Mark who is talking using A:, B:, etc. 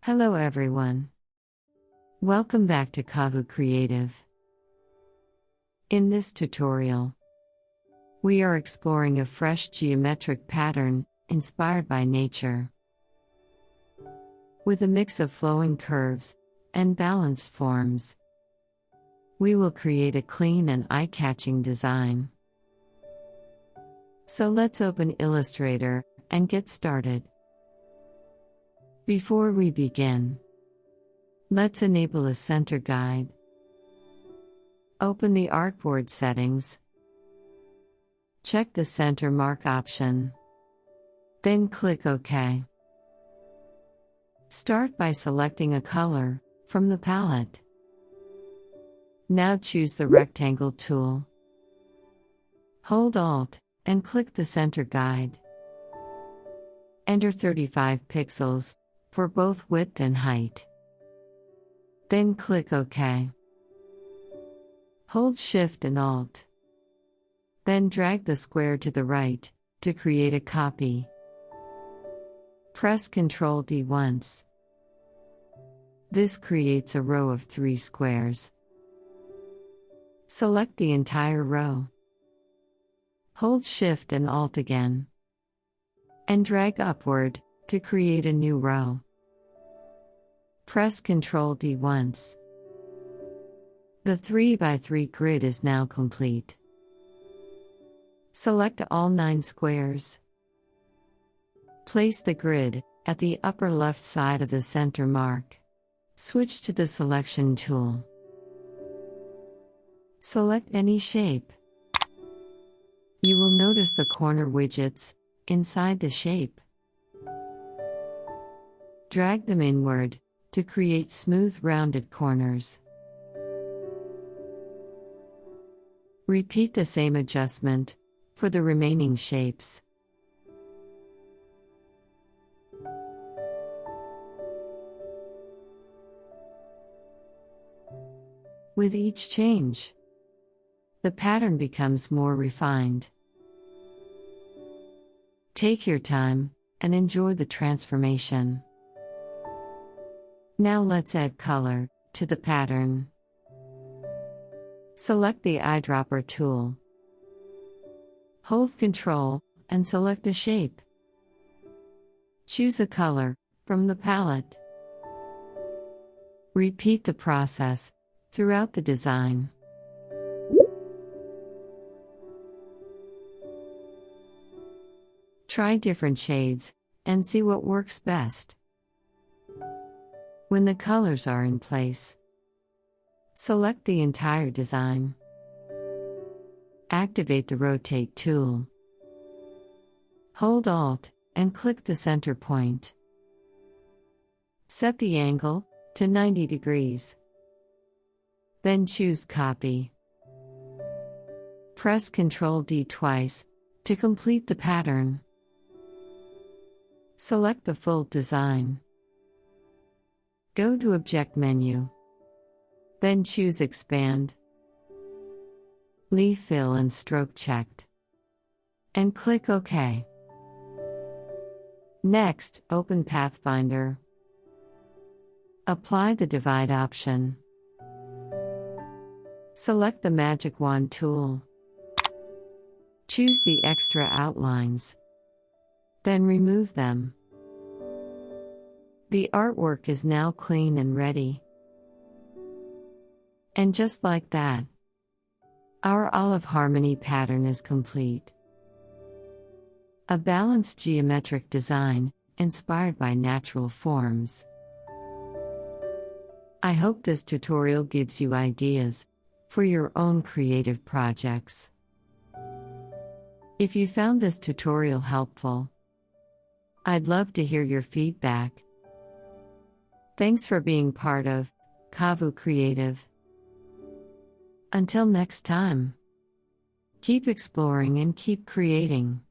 A: Hello everyone. Welcome back to Kavu Creative. In this tutorial, we are exploring a fresh geometric pattern inspired by nature. With a mix of flowing curves and balanced forms, we will create a clean and eye-catching design. So let's open Illustrator and get started. Before we begin, let's enable a center guide. Open the artboard settings. Check the center mark option. Then click OK. Start by selecting a color from the palette. Now choose the rectangle tool. Hold Alt and click the center guide. Enter 35 pixels for both width and height. Then click OK. Hold Shift and Alt. Then drag the square to the right to create a copy. Press Ctrl D once. This creates a row of 3 squares. Select the entire row. Hold Shift and Alt again. And drag upward to create a new row. Press Ctrl D once. The 3x3 grid is now complete. Select all 9 squares. Place the grid at the upper left side of the center mark. Switch to the selection tool. Select any shape. You will notice the corner widgets inside the shape. Drag them inward to create smooth rounded corners. Repeat the same adjustment for the remaining shapes. With each change, the pattern becomes more refined. Take your time and enjoy the transformation. Now let's add color to the pattern. Select the eyedropper tool. Hold Ctrl and select a shape. Choose a color from the palette. Repeat the process throughout the design. Try different shades and see what works best. When the colors are in place, select the entire design. Activate the Rotate tool. Hold Alt and click the center point. Set the angle to 90 degrees. Then choose Copy. Press Ctrl D twice to complete the pattern. Select the full design. Go to Object menu. Then choose Expand. Leave Fill and Stroke checked. And click OK. Next, open Pathfinder. Apply the Divide option. Select the Magic Wand tool. Choose the extra outlines. Then remove them. The artwork is now clean and ready. And just like that, our olive harmony pattern is complete. A balanced geometric design, inspired by natural forms. I hope this tutorial gives you ideas for your own creative projects. If you found this tutorial helpful, I'd love to hear your feedback. Thanks for being part of Kavu Creative. Until next time, keep exploring and keep creating.